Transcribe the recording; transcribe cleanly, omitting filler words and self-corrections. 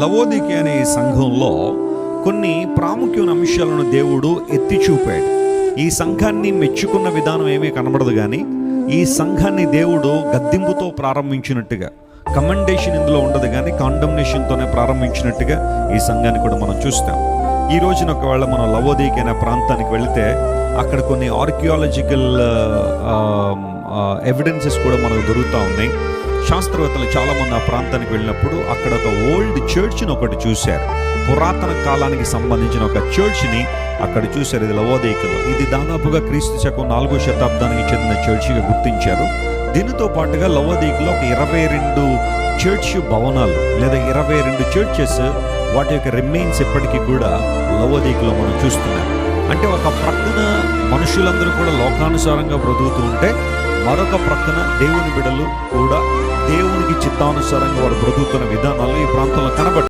లవోదికీయ అనే ఈ సంఘంలో కొన్ని ప్రాముఖ్యమైన అంశాలను దేవుడు ఎత్తి చూపాడు. ఈ సంఘాన్ని మెచ్చుకున్న విధానం ఏమీ కనబడదు, కానీ ఈ సంఘాన్ని దేవుడు గద్దింపుతో ప్రారంభించినట్టుగా, కమెండేషన్ ఇందులో ఉండదు కానీ కాండమ్నేషన్తోనే ప్రారంభించినట్టుగా ఈ సంఘాన్ని కూడా మనం చూస్తాం. ఈ రోజున ఒకవేళ మనం లవోదికీయ అనే ప్రాంతానికి వెళితే అక్కడ కొన్ని ఆర్కియాలజికల్ ఎవిడెన్సెస్ కూడా మనకు దొరుకుతూ ఉన్నాయి. శాస్త్రవేత్తలు చాలామంది ఆ ప్రాంతానికి వెళ్ళినప్పుడు అక్కడ ఒక ఓల్డ్ చర్చ్ని ఒకటి చూశారు. పురాతన కాలానికి సంబంధించిన ఒక చర్చ్ని అక్కడ చూశారు. ఇది లవోదికీయలో. ఇది దాదాపుగా క్రీస్తు శకం 4వ శతాబ్దానికి చెందిన చర్చిగా గుర్తించారు. దీనితో పాటుగా లవోదికీయలో ఒక 22 చర్చ్ భవనాలు లేదా 22 చర్చెస్, వాటి యొక్క రిమైన్స్ ఎప్పటికీ కూడా లవోదికీయలో మనం చూస్తున్నాం. అంటే ఒక ప్రక్కన మనుషులందరూ కూడా లోకానుసారంగా బ్రతుకుతూ ఉంటే, మరొక ప్రక్కన దేవుని బిడ్డలు కూడా దేవునికి చిత్తానుసారంగా వారు బ్రతుకుతున్న విధానాలు ఈ ప్రాంతంలో కనబడతాయి.